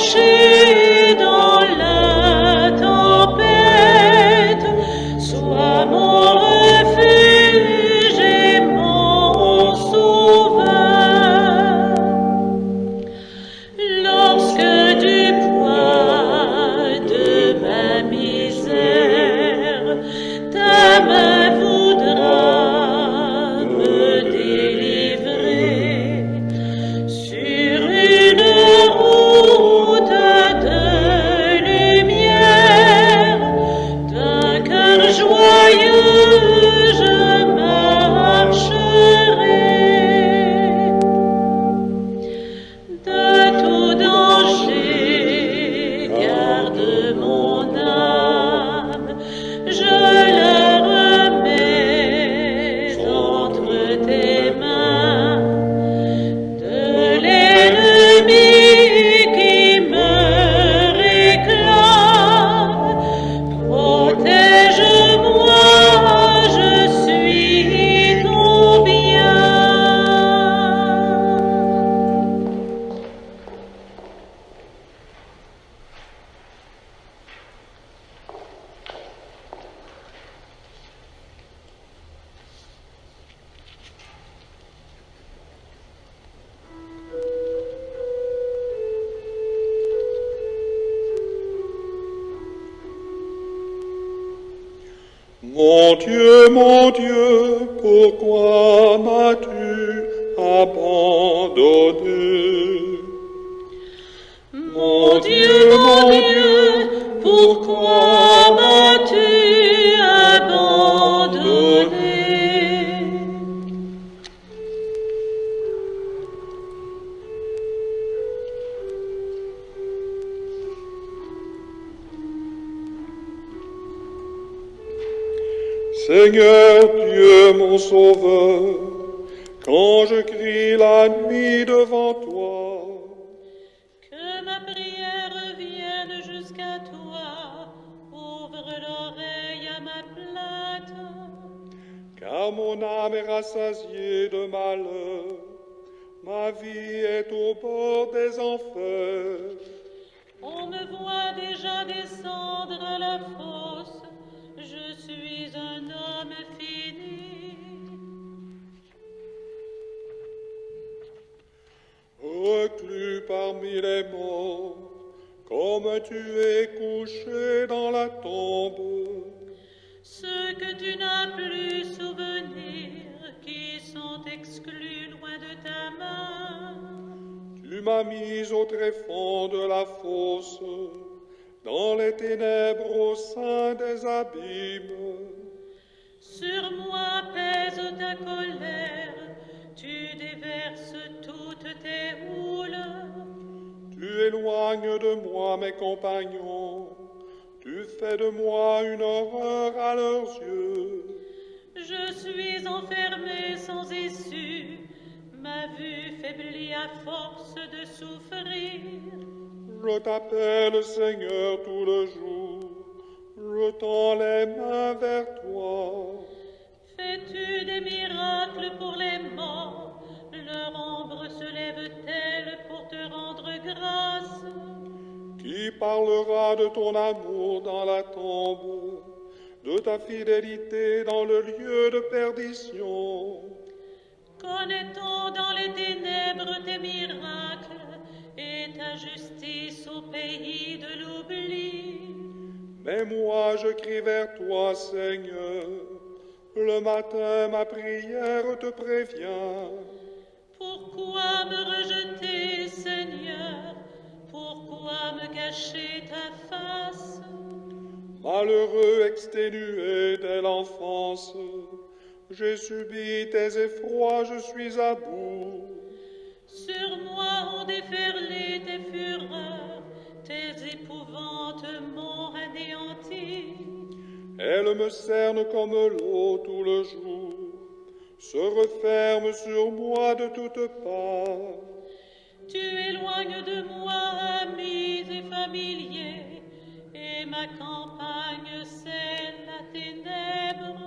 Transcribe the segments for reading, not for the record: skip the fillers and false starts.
caché dans la tempête, sois mon refuge et mon sauveur. Lorsque du poids de ma misère, ta main voudra me délivrer sur une route de lumière. D'un cœur joyeux je marcherai. De tout danger, garde mon âme, je la remets entre tes mains. De l'ennemi qui me réclame, protège-moi, je suis ton bien. Mon Dieu, pourquoi m'as-tu abandonné? Mon Dieu, pourquoi m'as-tu abandonné? Seigneur Dieu mon Sauveur, quand je crie la nuit devant toi, Que ma prière vienne jusqu'à toi, ouvre l'oreille à ma plainte. car mon âme est rassasiée de malheur, ma vie est au bord des enfers. On me voit déjà descendre à la fosse, je suis un homme fini. Reclus parmi les morts, comme tu es couché dans la tombe. Ceux que tu n'as plus souvenir, qui sont exclus loin de ta main. Tu m'as mis au tréfonds de la fosse, dans les ténèbres au sein des abîmes. Sur moi pèse ta colère, tu déverses toutes tes houles. Tu éloignes de moi mes compagnons, tu fais de moi une horreur à leurs yeux. Je suis enfermé sans issue, ma vue faiblit à force de souffrir. Je t'appelle Seigneur tout le jour, je tends les mains vers toi. Fais-tu des miracles pour les morts? Leur ombre se lève-t-elle pour te rendre grâce? Qui parlera de ton amour dans la tombe, de ta fidélité dans le lieu de perdition? Connaît-on dans les ténèbres tes miracles et ta justice au pays de l'oubli? Mais moi je crie vers toi, Seigneur. Le matin, ma prière te prévient. Pourquoi me rejeter, Seigneur? Pourquoi me cacher ta face? Malheureux, exténué dès l'enfance, j'ai subi tes effrois, je suis à bout. Sur moi ont déferlé tes fureurs, tes épouvantes m'ont anéanti. Elle me cerne comme l'eau tout le jour, se referme sur moi de toutes parts. Tu éloignes de moi amis et familiers, et ma campagne c'est la ténèbre.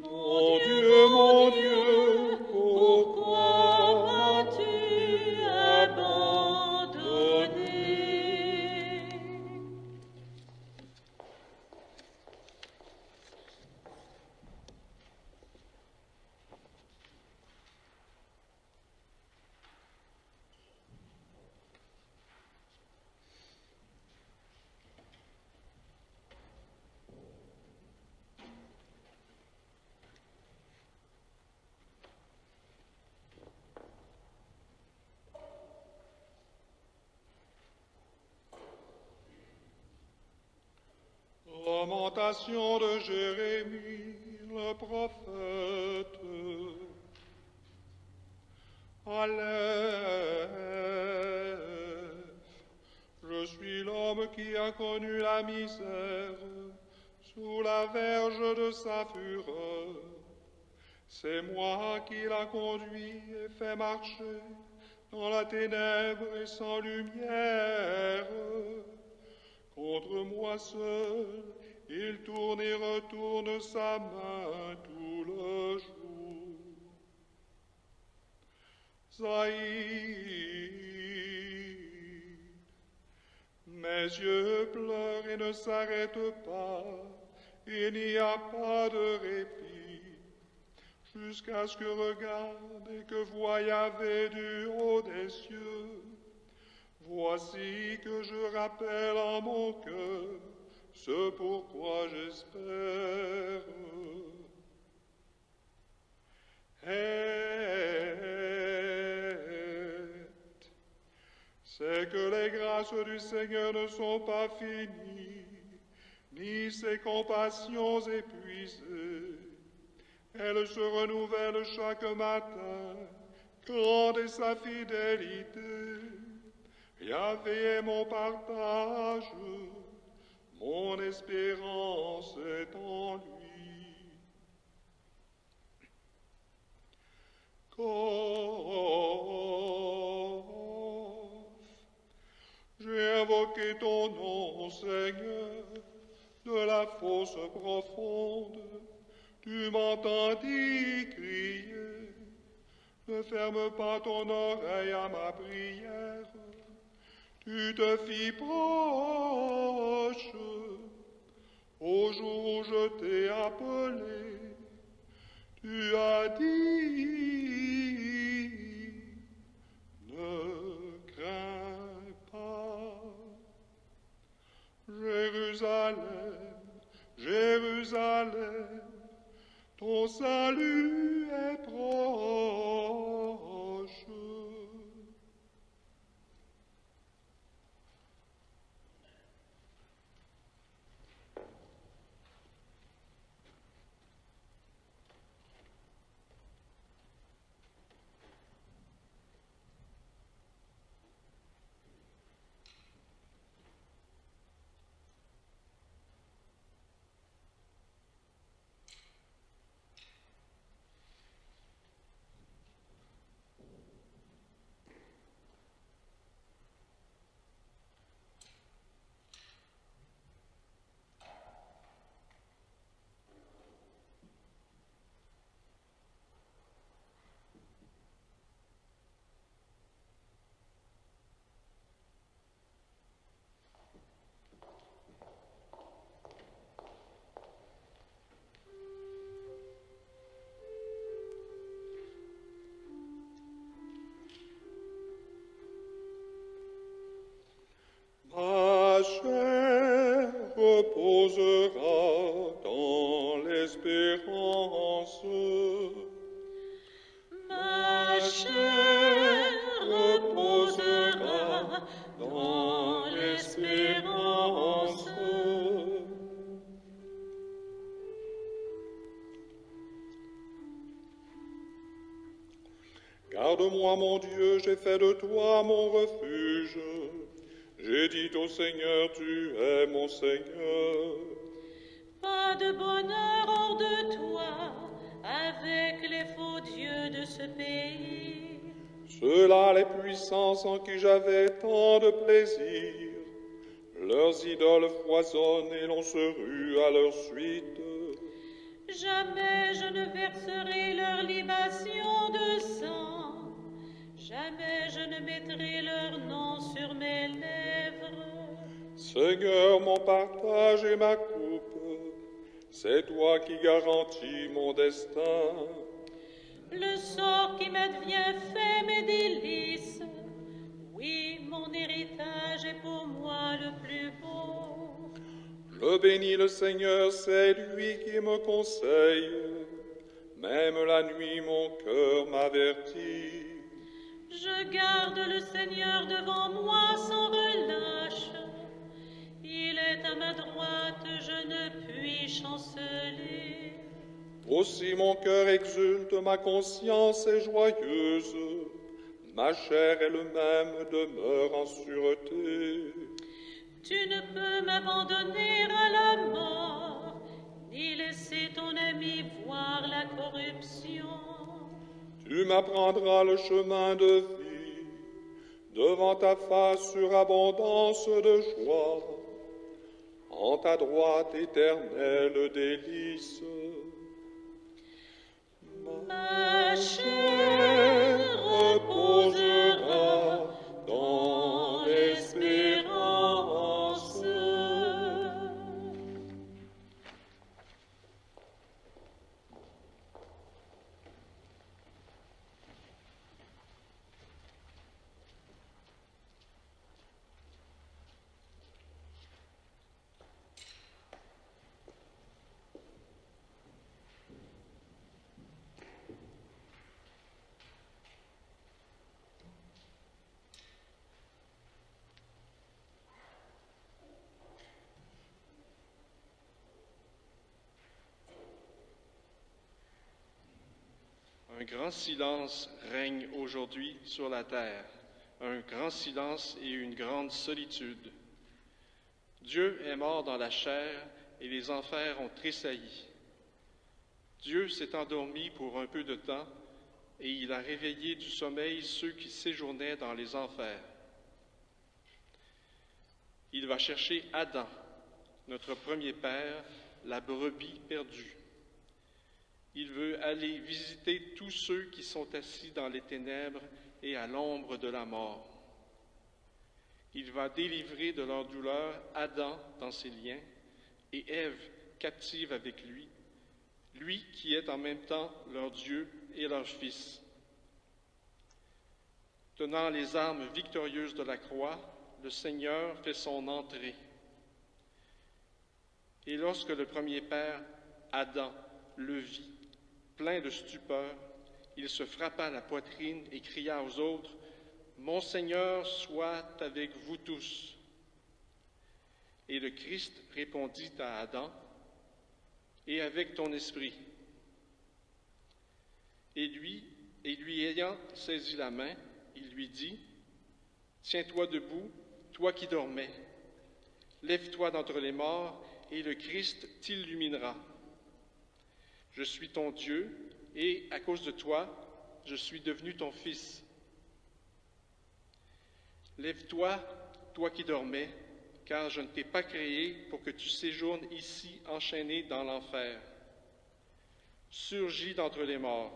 Mon Dieu, pourquoi m'as-tu abandonné? l'invocation de Jérémie, le prophète. Aleph, je suis l'homme qui a connu la misère sous la verge de sa fureur. C'est moi qui l'a conduit et fait marcher dans la ténèbre et sans lumière. Contre moi seul, il tourne et retourne sa main tout le jour. Zaïd, mes yeux pleurent et ne s'arrêtent pas, il n'y a pas de répit, jusqu'à ce que regarde et que voie Yahvé du haut des cieux. Voici que je rappelle en mon cœur ce pourquoi j'espère. C'est que les grâces du Seigneur ne sont pas finies, ni ses compassions épuisées. Elles se renouvellent chaque matin, grande est sa fidélité. Yahvé est mon partage, mon espérance est en lui. J'ai invoqué ton nom, Seigneur, de la fosse profonde. Tu m'entendis crier. Ne ferme pas ton oreille à ma prière. Tu te fis proche au jour où je t'ai appelé. Tu as dit, ne crains pas. Jérusalem, Jérusalem, ton salut est proche. Ma chair reposera dans l'espérance. Ma chair reposera dans l'espérance. Garde-moi, mon Dieu, j'ai fait de toi mon refuge. J'ai dit au Seigneur, tu es mon Seigneur. Pas de bonheur hors de toi, avec les faux dieux de ce pays. Ceux-là, les puissances en qui j'avais tant de plaisir, leurs idoles foisonnent et l'on se rue à leur suite. Jamais je ne verserai leur libation de sang, jamais je ne mettrai leur nom sur mes lèvres. Seigneur, mon partage et ma coupe, c'est toi qui garantis mon destin. Le sort qui m'advient fait mes délices. Oui, mon héritage est pour moi le plus beau. Je bénis le Seigneur, c'est lui qui me conseille. Même la nuit, mon cœur m'avertit. Je garde le Seigneur devant moi sans relâche. Il est à ma droite, je ne puis chanceler. Aussi mon cœur exulte, ma conscience est joyeuse, ma chair elle-même demeure en sûreté. Tu ne peux m'abandonner à la mort, ni laisser ton ami voir la corruption. Tu m'apprendras le chemin de vie, devant ta face surabondance de joie, en ta droite éternelle délice. Ma chair reposera dans l'espérance. Un grand silence règne aujourd'hui sur la terre, un grand silence et une grande solitude. Dieu est mort dans la chair et les enfers ont tressailli. Dieu s'est endormi pour un peu de temps et il a réveillé du sommeil ceux qui séjournaient dans les enfers. Il va chercher Adam, notre premier père, la brebis perdue. Il veut aller visiter tous ceux qui sont assis dans les ténèbres et à l'ombre de la mort. Il va délivrer de leur douleur Adam dans ses liens et Ève captive avec lui, lui qui est en même temps leur Dieu et leur Fils. Tenant les armes victorieuses de la croix, le Seigneur fait son entrée. Et lorsque le premier père, Adam, le vit, plein de stupeur, il se frappa la poitrine et cria aux autres, « Mon Seigneur soit avec vous tous. » Et le Christ répondit à Adam, « Et avec ton esprit. » Et lui ayant saisi la main, il lui dit, « Tiens-toi debout, toi qui dormais. Lève-toi d'entre les morts, et le Christ t'illuminera. Je suis ton Dieu, et à cause de toi, je suis devenu ton fils. Lève-toi, toi qui dormais, car je ne t'ai pas créé pour que tu séjournes ici enchaîné dans l'enfer. Surgis d'entre les morts,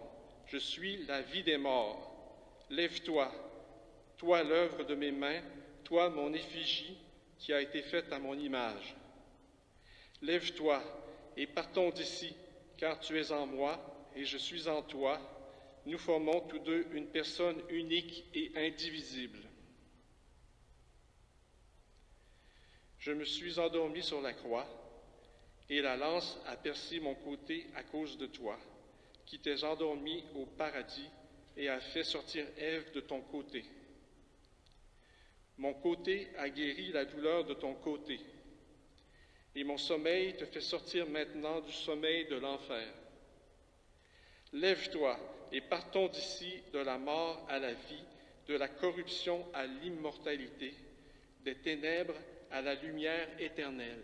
je suis la vie des morts. Lève-toi, toi l'œuvre de mes mains, toi mon effigie qui a été faite à mon image. Lève-toi et partons d'ici, car tu es en moi et je suis en toi. Nous formons tous deux une personne unique et indivisible. Je me suis endormi sur la croix, et la lance a percé mon côté à cause de toi, qui t'es endormi au paradis et a fait sortir Ève de ton côté. Mon côté a guéri la douleur de ton côté, et mon sommeil te fait sortir maintenant du sommeil de l'enfer. Lève-toi et partons d'ici de la mort à la vie, de la corruption à l'immortalité, des ténèbres à la lumière éternelle.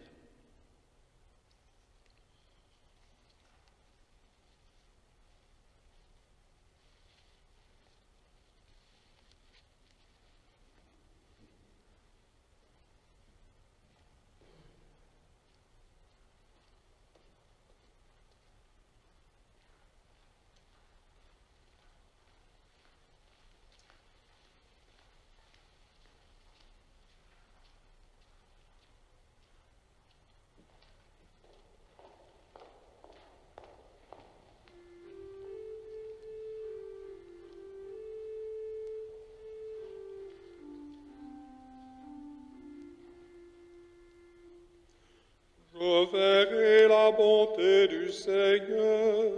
Je verrai la bonté du Seigneur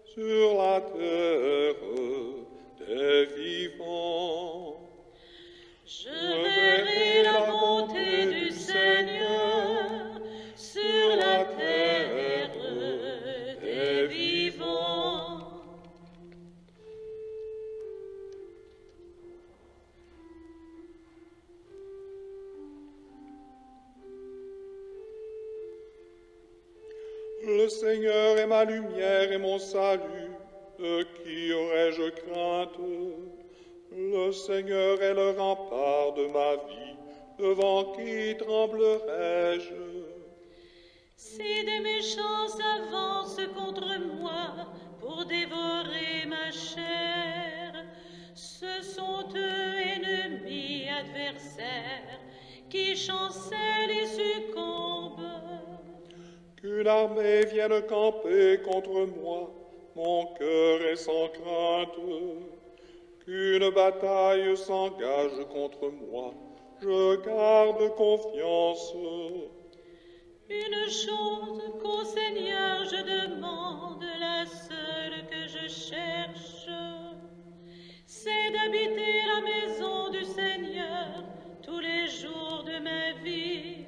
sur la terre des vivants. Je verrai la bonté du Seigneur sur la terre Le Seigneur est ma lumière et mon salut. De qui aurais-je crainte? Le Seigneur est le rempart de ma vie. Devant qui tremblerais-je? Si des méchants s'avancent contre moi pour dévorer ma chair, ce sont eux ennemis adversaires qui chancellent et succombent. Qu'une armée vienne camper contre moi, mon cœur est sans crainte. Qu'une bataille s'engage contre moi, je garde confiance. Une chose qu'au Seigneur je demande, la seule que je cherche, c'est d'habiter la maison du Seigneur tous les jours de ma vie,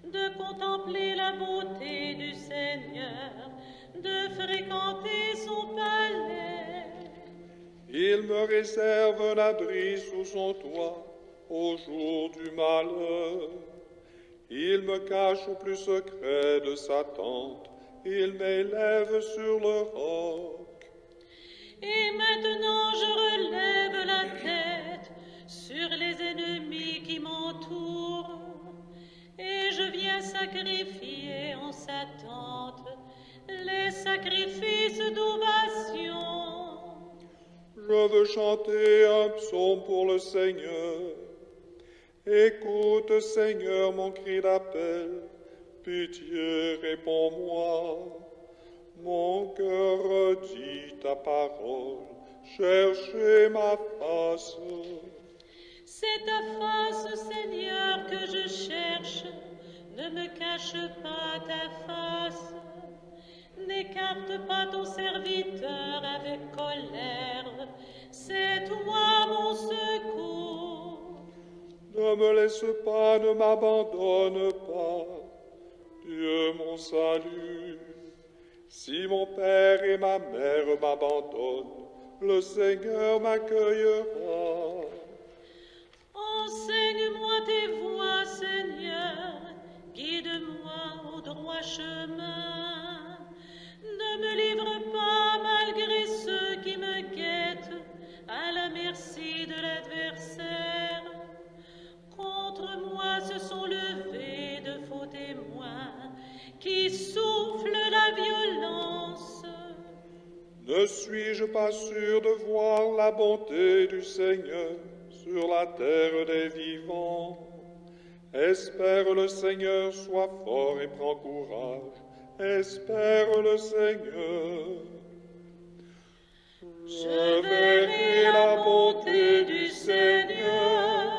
de contempler la beauté du Seigneur, de fréquenter son palais. Il me réserve un abri sous son toit au jour du malheur. Il me cache au plus secret de sa tente. Il m'élève sur le roc. Et maintenant je relève la tête sur les ennemis qui m'entourent. Et je viens sacrifier en sa tente les sacrifices d'ovation. Je veux chanter un psaume pour le Seigneur. Écoute, Seigneur, mon cri d'appel. Pitié, réponds-moi. Mon cœur redit ta parole. Cherchez ma face. C'est ta face, Seigneur, que je cherche. Ne me cache pas ta face. N'écarte pas ton serviteur avec colère. C'est toi mon secours. Ne me laisse pas, ne m'abandonne pas. Dieu mon salut. Si mon père et ma mère m'abandonnent, le Seigneur m'accueillera. Enseigne-moi tes voies, Seigneur, guide-moi au droit chemin. Ne me livre pas malgré ceux qui me guettent, à la merci de l'adversaire. Contre moi se sont levés de faux témoins qui soufflent la violence. Ne suis-je pas sûr de voir la bonté du Seigneur sur la terre des vivants? Espère le Seigneur, sois fort et prends courage. Espère le Seigneur. Je verrai la bonté du Seigneur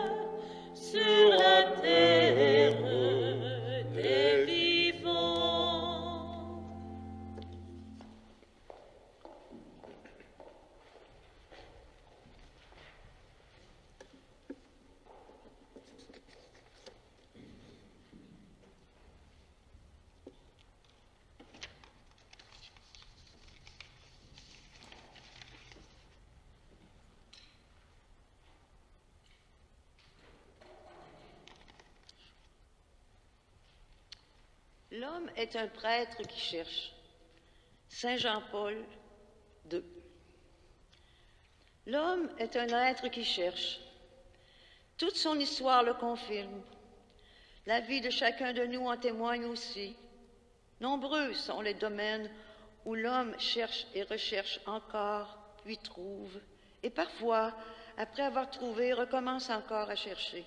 sur la terre des vivants. L'homme est un prêtre qui cherche. Saint Jean-Paul II. L'homme est un être qui cherche. Toute son histoire le confirme. La vie de chacun de nous en témoigne aussi. Nombreux sont les domaines où l'homme cherche et recherche encore, puis trouve, et parfois, après avoir trouvé, recommence encore à chercher.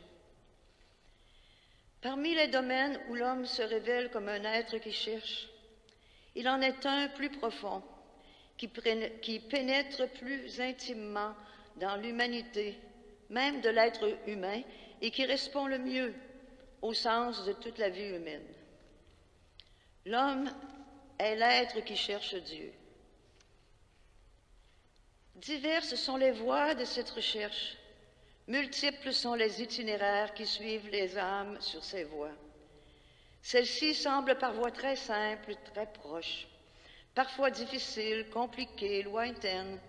Parmi les domaines où l'homme se révèle comme un être qui cherche, il en est un plus profond, qui pénètre plus intimement dans l'humanité, même de l'être humain, et qui répond le mieux au sens de toute la vie humaine. L'homme est l'être qui cherche Dieu. Diverses sont les voies de cette recherche. Multiples sont les itinéraires qui suivent les âmes sur ces voies. Celles-ci semblent par voies très simples, très proches, parfois difficiles, compliquées, lointaines.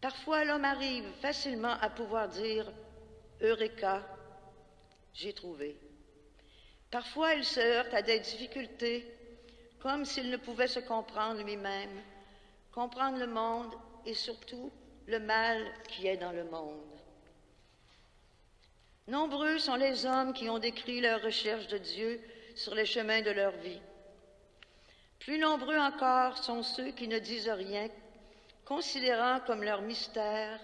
Parfois, l'homme arrive facilement à pouvoir dire « Eureka, j'ai trouvé ». Parfois, il se heurte à des difficultés comme s'il ne pouvait se comprendre lui-même, comprendre le monde et surtout le mal qui est dans le monde. Nombreux sont les hommes qui ont décrit leur recherche de Dieu sur les chemins de leur vie. Plus nombreux encore sont ceux qui ne disent rien, considérant comme leur mystère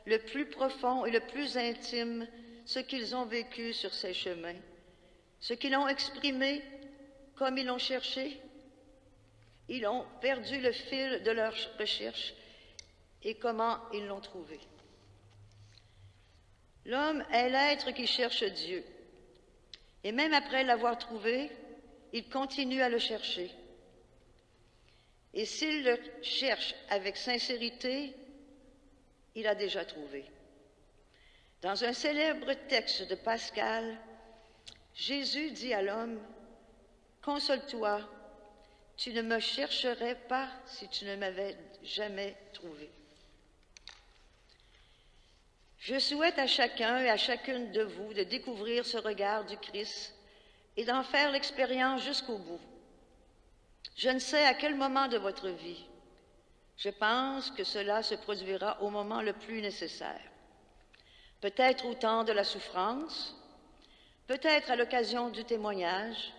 le plus profond et le plus intime ce qu'ils ont vécu sur ces chemins, ce qu'ils ont exprimé, comme ils l'ont cherché. Ils ont perdu le fil de leur recherche et comment ils l'ont trouvé. L'homme est l'être qui cherche Dieu. Et même après l'avoir trouvé, il continue à le chercher. Et s'il le cherche avec sincérité, il a déjà trouvé. Dans un célèbre texte de Pascal, Jésus dit à l'homme, « Console-toi, tu ne me chercherais pas si tu ne m'avais jamais trouvé. » Je souhaite à chacun et à chacune de vous de découvrir ce regard du Christ et d'en faire l'expérience jusqu'au bout. Je ne sais à quel moment de votre vie. Je pense que cela se produira au moment le plus nécessaire. Peut-être au temps de la souffrance, peut-être à l'occasion du témoignage,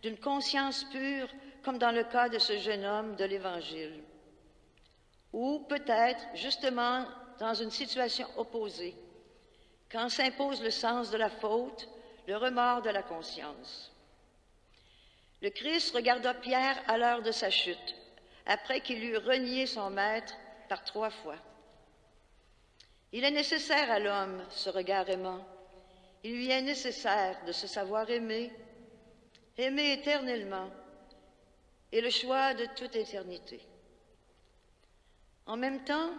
d'une conscience pure comme dans le cas de ce jeune homme de l'Évangile. Ou peut-être justement dans une situation opposée, quand s'impose le sens de la faute, le remords de la conscience. Le Christ regarda Pierre à l'heure de sa chute, après qu'il eut renié son maître par 3 fois. Il est nécessaire à l'homme ce regard aimant. Il lui est nécessaire de se savoir aimer, aimer éternellement, et le choix de toute éternité. En même temps,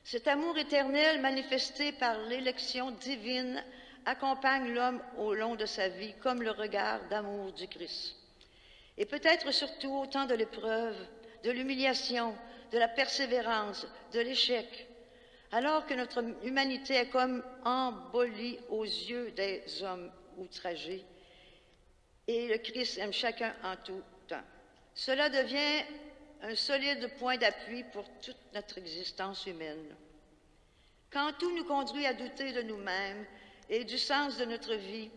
cet amour éternel manifesté par l'élection divine accompagne l'homme au long de sa vie comme le regard d'amour du Christ. Et peut-être surtout au temps de l'épreuve, de l'humiliation, de la persévérance, de l'échec, alors que notre humanité est comme embolie aux yeux des hommes outragés, et le Christ aime chacun en tout temps. Cela devient un solide point d'appui pour toute notre existence humaine. Quand tout nous conduit à douter de nous-mêmes et du sens de notre vie,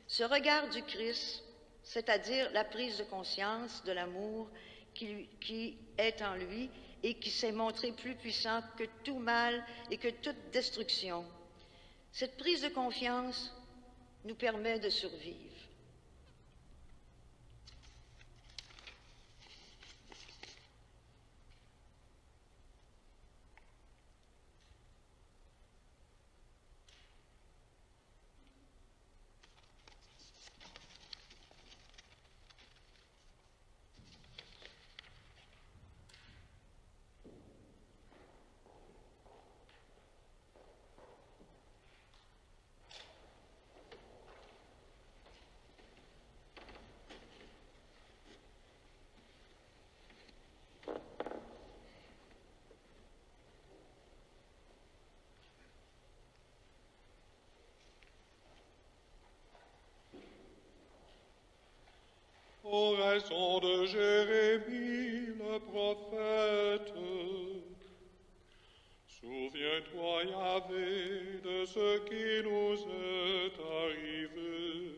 ce regard du Christ, c'est-à-dire la prise de conscience de l'amour qui est en lui et qui s'est montré plus puissant que tout mal et que toute destruction, cette prise de confiance nous permet de survivre. Oraison de Jérémie le prophète. Souviens-toi, Yahvé, de ce qui nous est arrivé.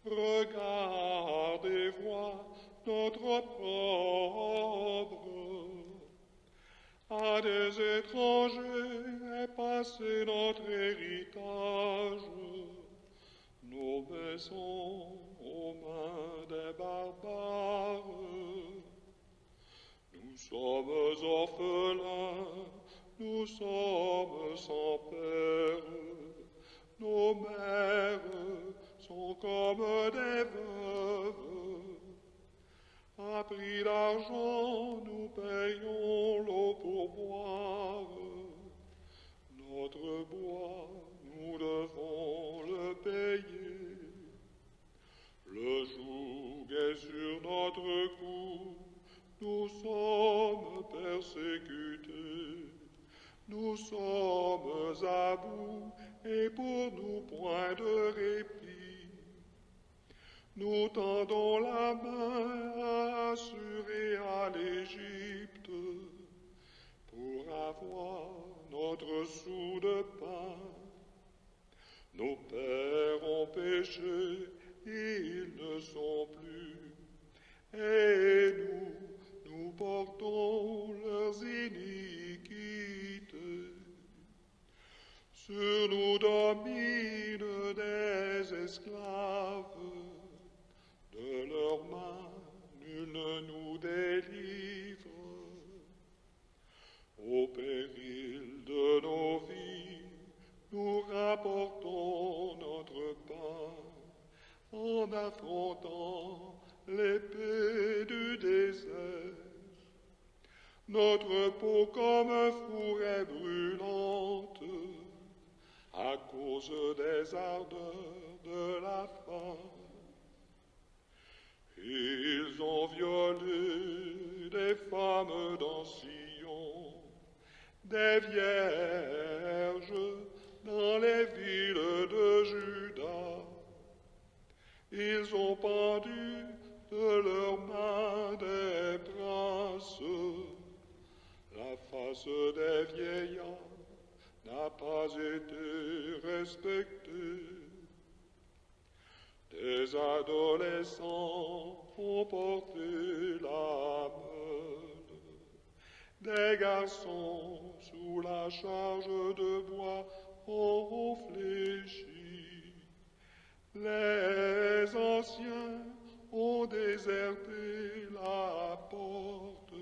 Regarde et vois notre pauvre. À des étrangers est passé notre héritage. Nos maisons aux mains des barbares. Nous sommes orphelins, nous sommes sans père. Nos mères sont comme des veuves. À prix d'argent, nous payons l'eau pour boire. Notre bois, nous devons le payer. Le joug est sur notre cou, nous sommes persécutés. Nous sommes à bout et pour nous point de répit. Nous tendons la main assurée à l'Égypte pour avoir notre sou de pain. Nos pères ont péché, ils ne sont plus, et nous portons leurs iniquités. Sur nous dominent des esclaves, de leurs mains nul ne nous délivre. Au péril de nos vies, nous rapportons notre pain en affrontant l'épée du désert. Notre peau comme un fourret brûlante à cause des ardeurs de la faim. Ils ont violé des femmes dans Sion, des vierges dans les villes de Juda. Ils ont pendu de leurs mains des princes. La face des vieillards n'a pas été respectée. Des adolescents ont porté la meule. Des garçons sous la charge de bois ont fléchi. Les anciens ont déserté la porte.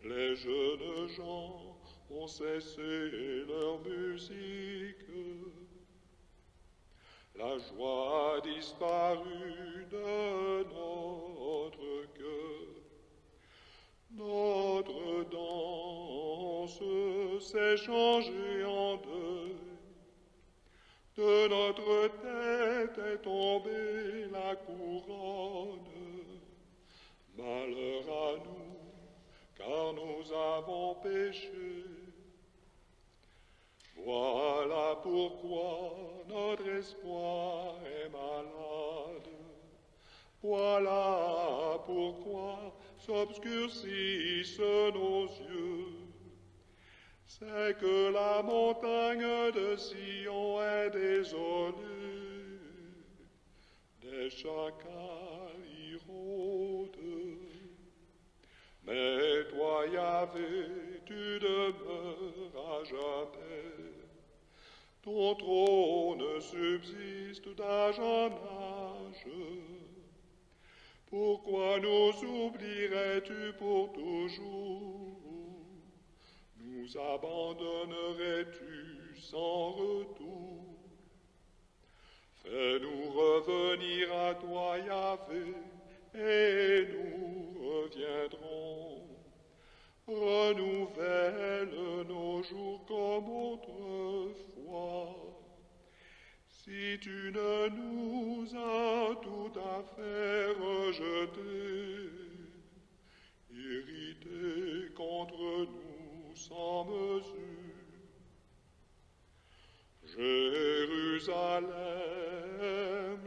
Les jeunes gens ont cessé leur musique. La joie a disparu de notre cœur. Notre danse s'est changée en deuil. De notre tête est tombée la couronne. Malheur à nous, car nous avons péché. Voilà pourquoi notre espoir est malade. Voilà pourquoi s'obscurcissent nos yeux. C'est que la montagne de Sion est désolée. Des chacals y rôdent. Mais toi, Yahvé, tu demeures à jamais. Ton trône subsiste d'âge en âge. Pourquoi nous oublierais-tu pour toujours? Nous abandonnerais-tu sans retour? Fais-nous revenir à toi, Yahvé, et nous reviendrons. Renouvelle nos jours comme autrefois. Si tu ne nous as tout à fait rejetés, irrités contre nous sans mesure, Jérusalem,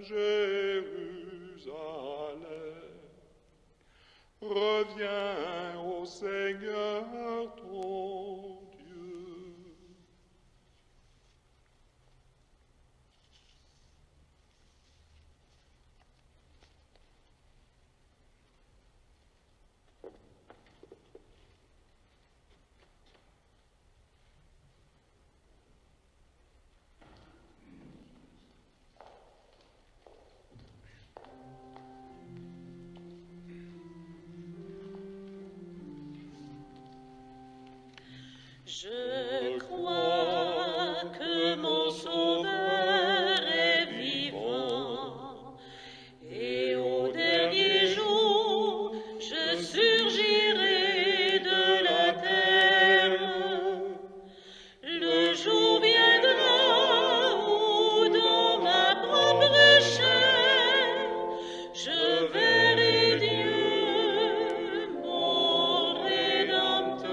Jérusalem, reviens au Seigneur ton Dieu. Je crois que mon Sauveur est vivant, et au dernier jour, je surgirai de la terre. Le jour viendra où dans ma propre chair, je verrai Dieu, mon Rédempteur.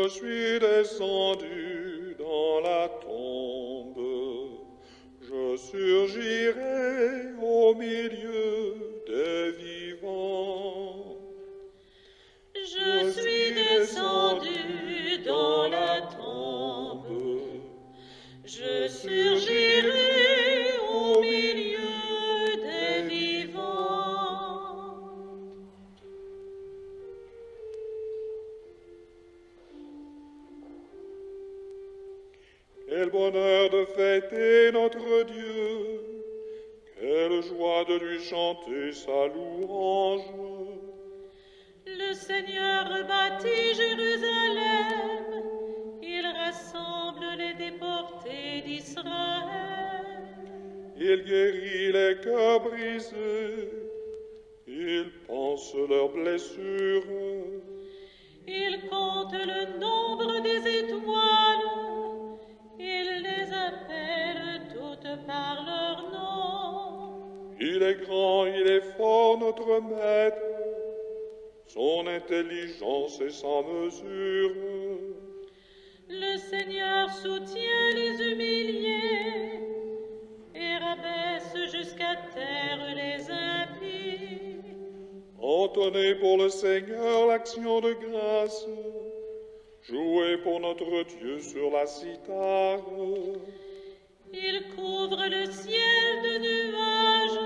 Je suis descendu dans la tombe, je surgirai au milieu des vivants. Je suis descendu dans la tombe, je surgirai au milieu des vivants. Quel bonheur de fêter notre Dieu, quelle joie de lui chanter sa louange. Le Seigneur rebâtit Jérusalem, il rassemble les déportés d'Israël. Il guérit les cœurs brisés, il pense leurs blessures. Il compte le nombre des étoiles, il les appelle toutes par leur nom. Il est grand, il est fort, notre Maître, son intelligence est sans mesure. Le Seigneur soutient les humiliés et rabaisse jusqu'à terre les impies. Entonnez pour le Seigneur l'action de grâce, jouez pour notre Dieu sur la cithare. Il couvre le ciel de nuages,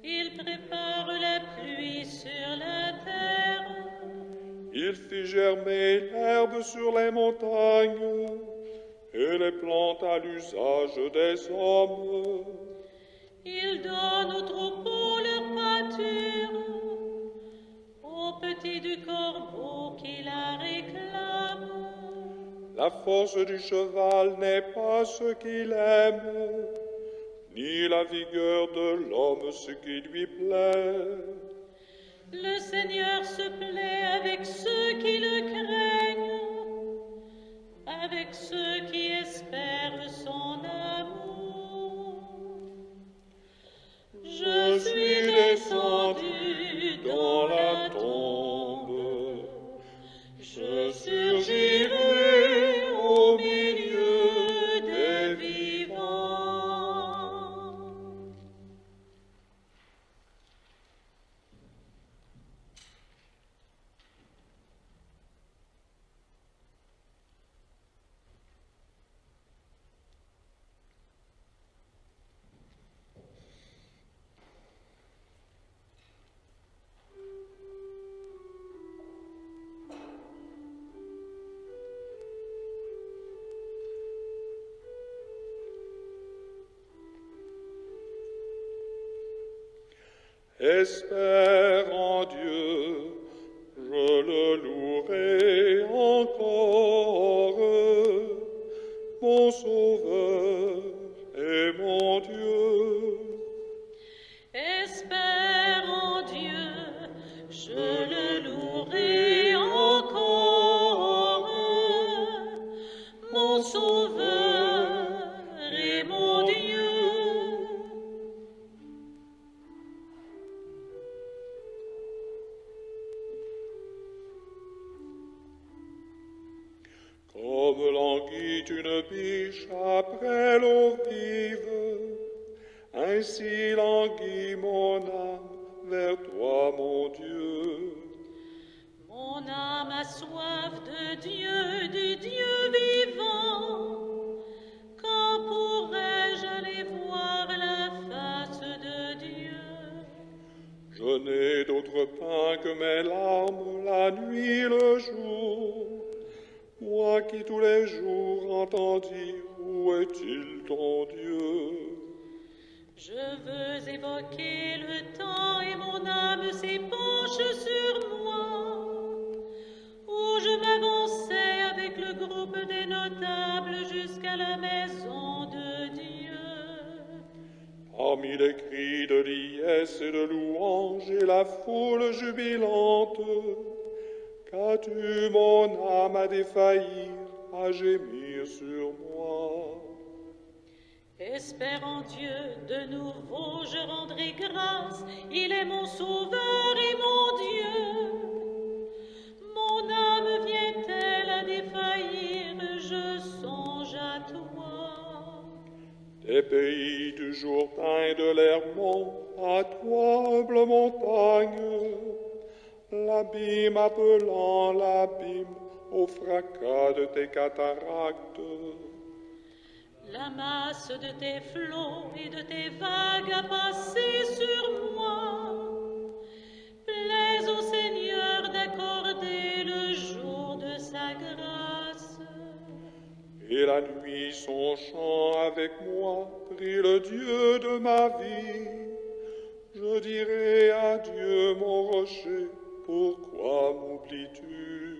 il prépare la pluie sur la terre. Il fit germer l'herbe sur les montagnes et les plantes à l'usage des hommes. Il donne aux troupeaux leur pâture, aux petits du corbeau qui la réclament. La force du cheval n'est pas ce qu'il aime, ni la vigueur de l'homme ce qui lui plaît. Le Seigneur se plaît avec ceux qui le craignent, avec ceux qui espèrent son amour. Je suis descendu dans la tombe, je surgirai au milieu des vivants. Espère en Dieu, je le louerai encore, mon Sauveur et mon Dieu. Espère en Dieu, je le louerai encore, mon Sauveur et mon Dieu. Comme languit une biche après l'eau vive, ainsi languit mon âme vers toi, mon Dieu. Mon âme a soif de Dieu, du Dieu vivant. Quand pourrai-je aller voir la face de Dieu? Je n'ai d'autre pain que mes larmes, la nuit, le jour. Moi qui tous les jours entends dire, où est-il ton Dieu? Je veux évoquer le temps et mon âme s'épanche sur moi, où je m'avançais avec le groupe des notables jusqu'à la maison de Dieu. Parmi les cris de liesse et de louange et la foule jubilante, qu'as-tu, mon âme, à défaillir, à gémir sur moi? Espère en Dieu, de nouveau je rendrai grâce, il est mon sauveur et mon Dieu. Mon âme vient-elle les pays du Jourdain et de l'Hermont, à toi, humble montagne, l'abîme appelant l'abîme au fracas de tes cataractes. La masse de tes flots et de tes vagues a passé sur moi. Plaise au Seigneur d'accorder le jour de sa grâce. Et la nuit son chant avec moi, prie le Dieu de ma vie. Je dirai à Dieu mon rocher, pourquoi m'oublies-tu?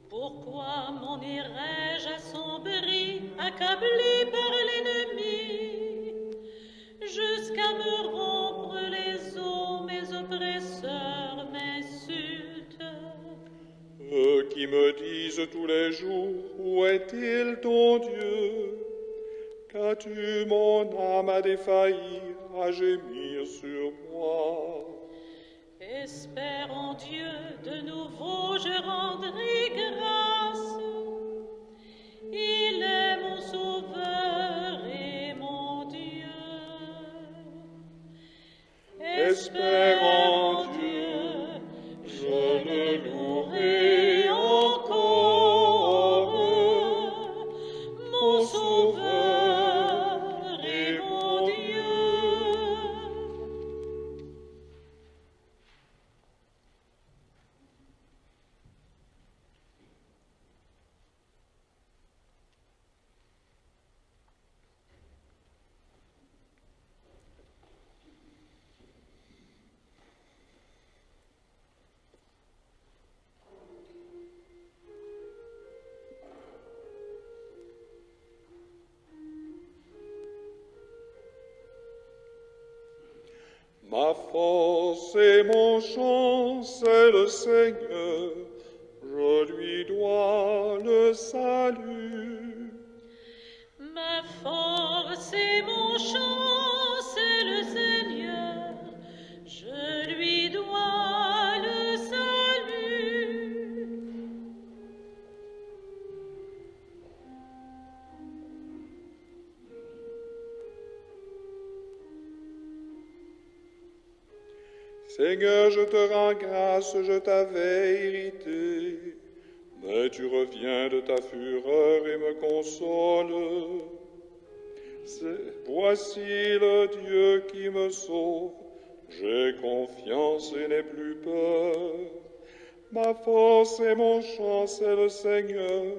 Pourquoi m'en irais-je assombri, accablé par l'ennemi, jusqu'à me rompre les os, mes oppresseurs m'insultent. Eux qui me disent tous les jours, où est-il ton Dieu? Qu'as-tu mon âme à défaillir, à gémir sur moi? Espère en Dieu, de nouveau je rendrai grâce. Il est mon sauveur et mon Dieu. Espère en Dieu, je le louerai encore, mon sauveur et mon Dieu. Ma force et mon chant, c'est le Seigneur, je lui dois le salut. Ma force et mon chant, c'est le Seigneur, je lui dois le salut. Seigneur, je te rends grâce, je t'avais irrité, mais tu reviens de ta fureur et me consoles. Voici le Dieu qui me sauve, j'ai confiance et n'ai plus peur. Ma force et mon chant, c'est le Seigneur,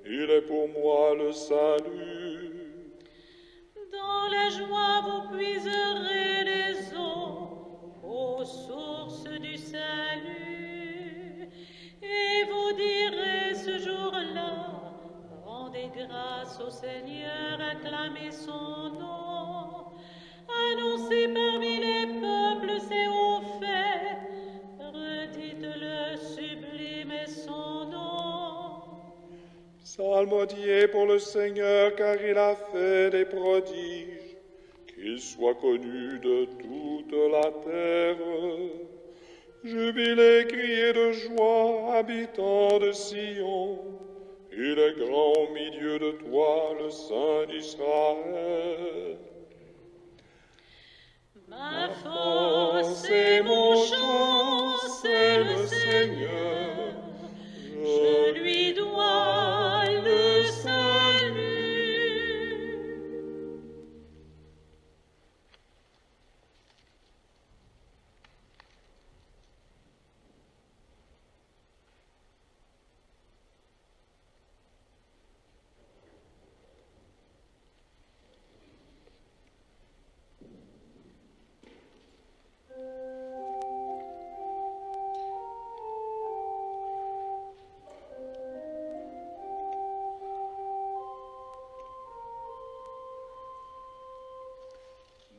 il est pour moi le salut. Dans la joie vous puiserez les eaux, aux sources du salut, et vous direz ce jour-là, rendez grâce au Seigneur, acclamez son nom, annoncez parmi les peuples ses hauts faits, redites-le, sublimez son nom. Psalmodiez pour le Seigneur, car il a fait des prodiges, qu'il soit connu de toute la terre. Jubilez, criez de joie, habitants de Sion, il est grand au milieu de toi, le Saint d'Israël. Ma force et mon chant, c'est le Seigneur, je lui dois le salut.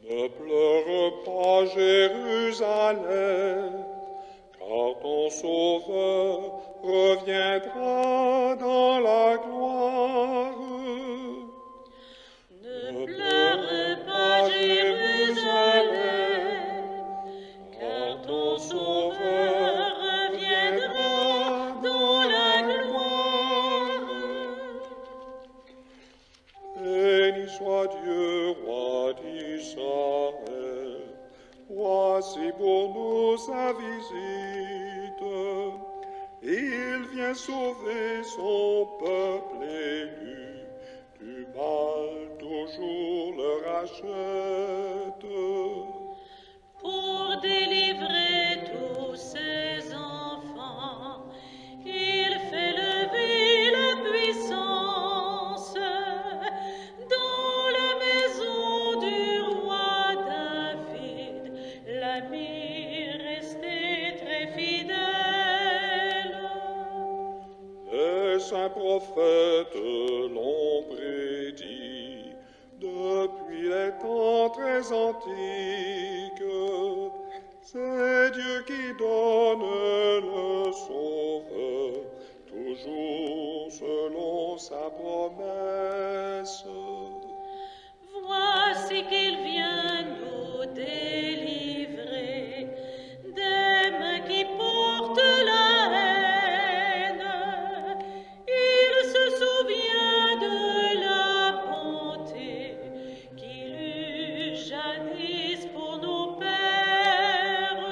Ne pleure pas, Jérusalem, car ton Sauveur reviendra dans la gloire. Ne pleure pas, Jérusalem, car ton Sauveur reviendra dans la gloire. Béni soit Dieu pour sa visite. Il vient sauver son peuple élu, du mal toujours le rachète. Pour délivrer tous ses enfants, il fait lever la puissance dans la maison du roi David, l'ami resté très fidèle. Les saints prophètes l'ont prédit depuis les temps très antiques. C'est Dieu qui donne le sauveur, toujours selon sa promesse. Voici qu'il vient nous délivrer des mains qui portent la haine. Il se souvient de la bonté qu'il eut jadis pour nos pères.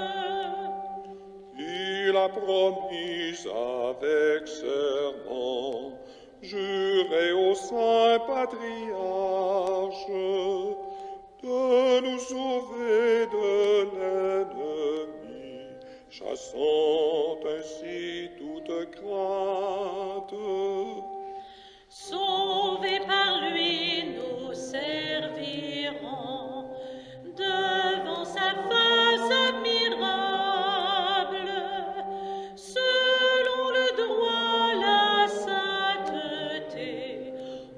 Il a promis avec serment, juré au saint patriarche, de nous sauver de l'ennemi, chassant ainsi toute crainte. Sauvés par lui, nous servirons devant sa face admirable, selon le droit, la sainteté,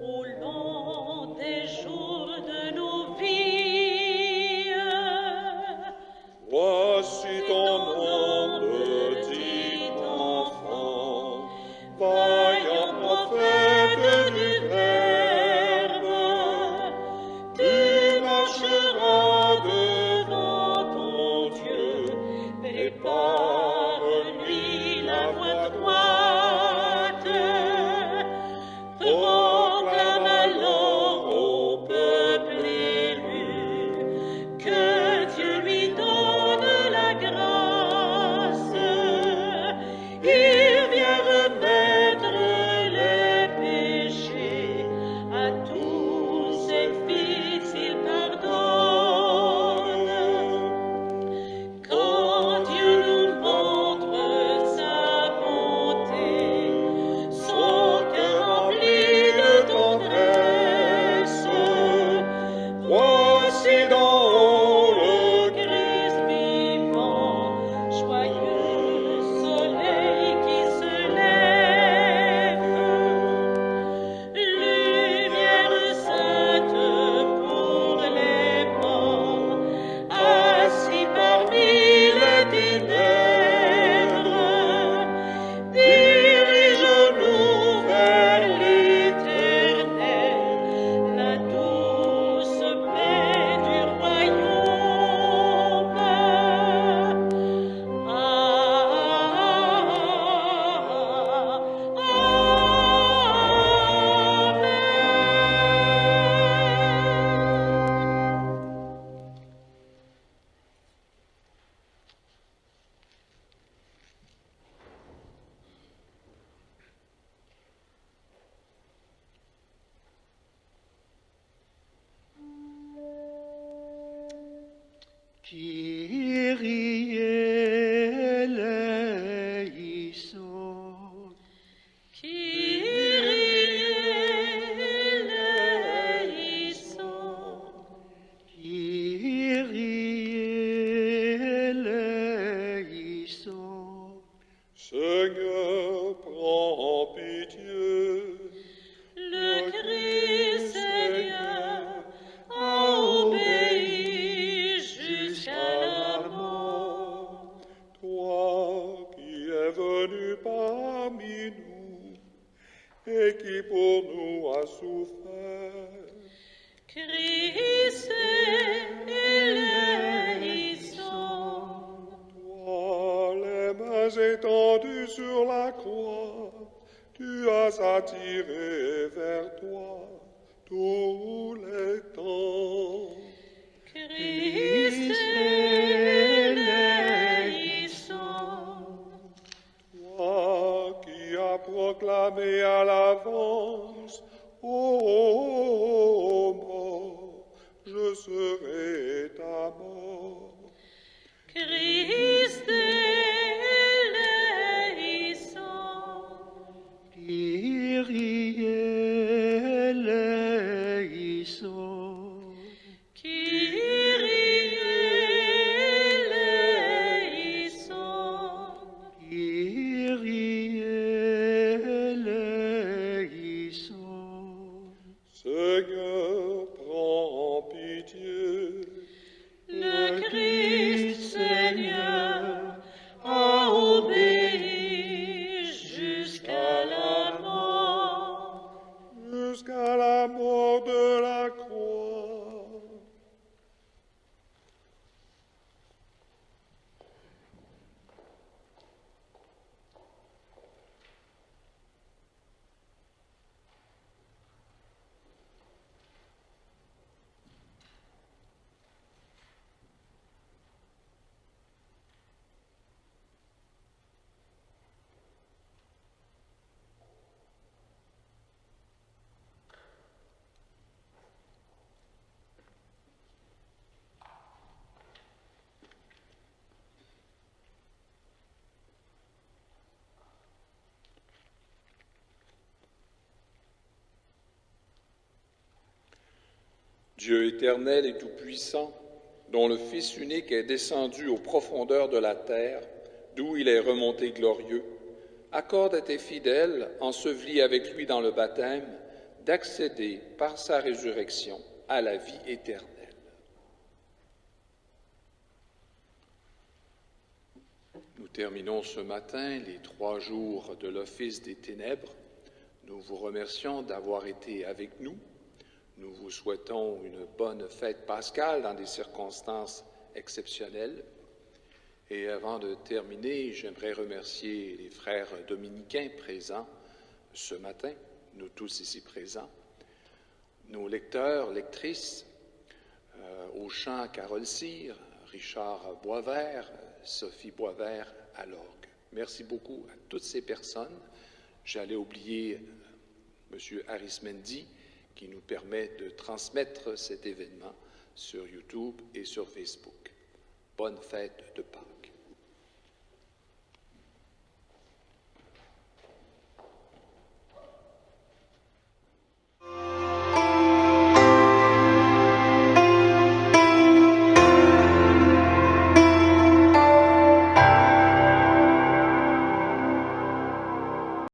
au long des jours de nos vies. Voici ton nom, petit enfant, vaillant prophète du Verbe. Tu marcheras devant ton Dieu, prépare-lui la voie droite. Proclame alors au peuple élu que Dieu lui donne la grâce. Il vient remettre les péchés à tous ses fils, il pardonne. Quand Dieu nous montre sa bonté, son cœur rempli de tendresse, voici d'en haut le Christ vivant, joyeux soleil qui se lève. Lumière sainte pour les morts, assis parmi les ténèbres, dirige-nous vers l'éternel, la douce paix du royaume. Kyrie eleison. Kyrie eleison. Kyrie eleison. Seigneur, prends pitié. Le Christ Seigneur a obéi jusqu'à la mort. Toi qui es venu parmi nous et qui pour nous a souffert, Christ éleison. toi les mains étendues sur la croix, tu as attiré vers toi tous les temps. Christ éleison. proclamé à l'avance, ô mort, je serai ta mort. Christ eleison, Kyrie eleison, Kyrie eleison, Kyrie eleison. Seigneur, prends pitié. le Christ Seigneur a obéi jusqu'à la mort. Jusqu'à la mort de la croix. Dieu éternel et tout-puissant, dont le Fils unique est descendu aux profondeurs de la terre, d'où il est remonté glorieux, accorde à tes fidèles, ensevelis avec lui dans le baptême, d'accéder par sa résurrection à la vie éternelle. Nous terminons ce matin les 3 jours de l'Office des Ténèbres. Nous vous remercions d'avoir été avec nous. Nous vous souhaitons une bonne fête pascale dans des circonstances exceptionnelles. Et avant de terminer, j'aimerais remercier les frères dominicains présents ce matin, nous tous ici présents, nos lecteurs, lectrices, au chant Carole Cyr, Richard Boisvert, Sophie Boisvert à l'orgue. Merci beaucoup à toutes ces personnes. J'allais oublier M. Arismendi, qui nous permet de transmettre cet événement sur YouTube et sur Facebook. Bonne fête de Pâques.